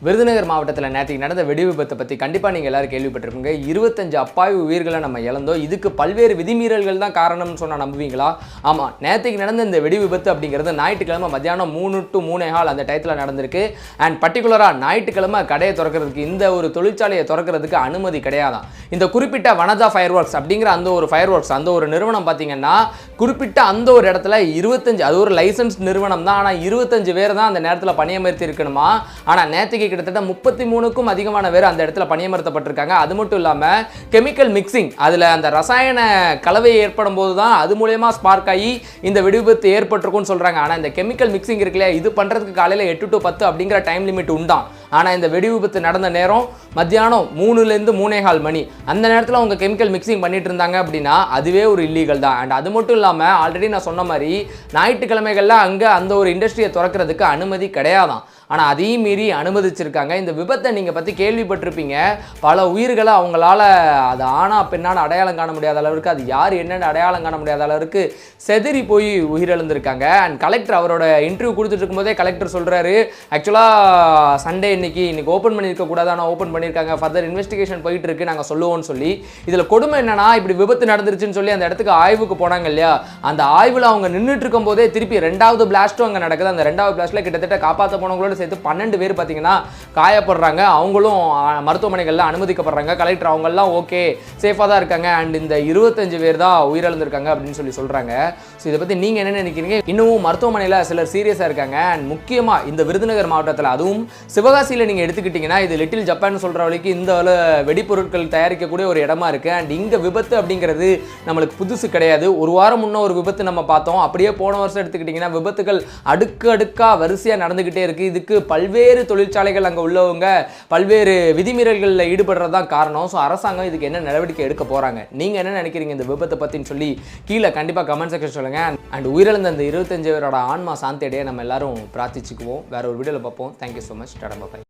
விருதுநகர் மாவட்டத்தில் நேற்றுக்கு நடந்த வெடி விபத்தை பற்றி கண்டிப்பாக நீங்கள் எல்லாரும் கேள்விப்பட்டிருப்பீங்க. 25 அப்பாவி உயிர்களை நம்ம இழந்தோம். இதுக்கு பல்வேறு விதிமீறல்கள் தான் காரணம்னு சொன்னால் நம்புவீங்களா? ஆமாம், நேற்றுக்கு நடந்த இந்த வெடி விபத்து அப்படிங்கிறது ஞாயிற்றுக்கிழமை மத்தியானம் 3 to 3:15 அந்த டயத்தில் நடந்திருக்கு. அண்ட் பர்டிகுலராக ஞாயிற்றுக்கிழமை கடையை திறக்கிறதுக்கு, இந்த ஒரு தொழிற்சாலையை திறக்கிறதுக்கு அனுமதி கிடையாதான். இந்த குறிப்பிட்ட வனஜா ஃபயர் ஒர்க்ஸ் அப்படிங்கிற அந்த ஒரு ஃபயர் ஒர்க்ஸ், அந்த ஒரு நிறுவனம் பார்த்தீங்கன்னா குறிப்பிட்ட அந்த ஒரு இடத்துல 25, அது ஒரு லைசன்ஸ் நிறுவனம் தான், ஆனால் 25 பேர் தான் அந்த நேரத்தில் பணியமர்த்தி இருக்கணுமா. ஆனால் நேற்றுக்கு கிட்டத்தட்ட 33க்கும் அதிகமான பேர் அந்த இடத்துல பணியமர்த்தப்பட்டிருக்காங்க. அது மட்டும் இல்லாமல் கெமிக்கல் மிக்சிங், அதில் அந்த ரசாயன கலவை ஏற்படும் போது தான் அது மூலயமா ஸ்பார்க் ஆகி இந்த வெடி விபத்து ஏற்பட்டிருக்கும்னு சொல்கிறாங்க. ஆனால் இந்த கெமிக்கல் மிக்சிங் இருக்குல்லையா, இது பண்ணுறதுக்கு காலையில் 8 to 10 அப்படிங்கிற டைம் லிமிட் உண்டான். ஆனால் இந்த வெடி விபத்து நடந்த நேரம் மத்தியானம் 3லேருந்து 3:15 மணி. அந்த நேரத்தில் அவங்க கெமிக்கல் மிக்சிங் பண்ணிட்டு இருந்தாங்க அப்படின்னா அதுவே ஒரு இல்லீகல் தான். அண்ட் அது மட்டும் இல்லாமல் ஆல்ரெடி நான் சொன்ன மாதிரி ஞாயிற்றுக்கிழமைகளில் அங்கே அந்த ஒரு இண்டஸ்ட்ரியை திறக்கிறதுக்கு அனுமதி கிடையாதான். ஆனால் அதையும் மீறி அனுமதிச்சிருக்காங்க. இந்த விபத்தை நீங்கள் பற்றி கேள்விப்பட்டிருப்பீங்க. பல உயிர்களை அவங்களால அது ஆனா பெண்ணான அடையாளம் காண முடியாத அளவுக்கு, அது யார் என்னென்னு அடையாளம் காண முடியாத அளவுக்கு செதறி போய் உயிரிழந்திருக்காங்க. அண்ட் கலெக்டர் அவரோட இன்டர்வியூ கொடுத்துட்டு இருக்கும்போதே கலெக்டர் சொல்கிறாரு, ஆக்சுவலாக சண்டே இன்னைக்கு ஓப்பன் பண்ணியிருக்கக்கூடாது, ஆனால் ஓப்பன் பண்ணியிருக்காங்க, ஃபர்தர் இன்வெஸ்டிகேஷன் போயிட்டு இருக்கு, நாங்கள் சொல்லுவோம்னு சொல்லி. இதில் கொடுமை என்னன்னா, இப்படி விபத்து நடந்துருச்சுன்னு சொல்லி அந்த இடத்துக்கு ஆய்வுக்கு போனாங்க இல்லையா, அந்த ஆய்வில் அவங்க நின்றுட்டு இருக்கும் போதே திருப்பி 2வது பிளாஸ்ட்டும் அங்கே நடக்குது. அந்த 2வது பிளாஸ்ட்டில் கிட்டத்தட்ட காப்பாற்ற போனவங்களோட சேர்த்து 12 பேர் பார்த்தீங்கன்னா காயப்படுறாங்க. அவங்களும் மருத்துவமனைகளில் அனுமதிக்கப்படுறாங்க. கலெக்டர் அவங்கெல்லாம் ஓகே, சேஃபாக தான் இருக்காங்க. அண்ட் இந்த 25 பேர் தான் உயிரிழந்திருக்காங்க அப்படின்னு சொல்லி சொல்கிறாங்க. ஸோ இதை பற்றி நீங்கள் என்ன நினைக்கிறீங்க? இன்னமும் மருத்துவமனையில் சிலர் சீரியஸாக இருக்காங்க. அண்ட் முக்கியமாக இந்த விருதுநகர் மாவட்டத்தில், அதுவும் சிவகாசியில் நீங்கள் எடுத்துக்கிட்டிங்கன்னா, இது லிட்டில் ஜப்பான் சொல்கிற வரைக்கும் இந்த வெடிப்பொருட்கள் தயாரிக்கக்கூடிய ஒரு இடமா இருக்குது. அண்ட் இங்கே விபத்து அப்படிங்கிறது நம்மளுக்கு புதுசு கிடையாது. ஒரு வாரம் முன்ன ஒரு விபத்து நம்ம பார்த்தோம். அப்படியே போன வருஷம் எடுத்துக்கிட்டிங்கன்னா விபத்துகள் அடுக்கடுக்காக வரிசையாக நடந்துக்கிட்டே இருக்குது. இதுக்கு பல்வேறு தொழிற்சாலைகள் அங்கே உள்ளவங்க பல்வேறு விதிமீறல்களில் ஈடுபடுறது தான் காரணம். ஸோ அரசாங்கம் இதுக்கு என்ன நடவடிக்கை எடுக்க போகிறாங்க, நீங்கள் என்ன நினைக்கிறீங்க இந்த விபத்தை பற்றின்னு சொல்லி கீழே கண்டிப்பாக கமெண்ட் செக்ஷன் சொல்லுங்கள். அண்ட் உயிரிழந்த அந்த 25 பேரோட ஆன்மா சாந்தி அடைய நம்ம எல்லாரும் பிரார்த்திச்சுக்குவோம். வேற ஒரு வீடியோவில் பார்ப்போம். Thank you so much. டாடா பாய்.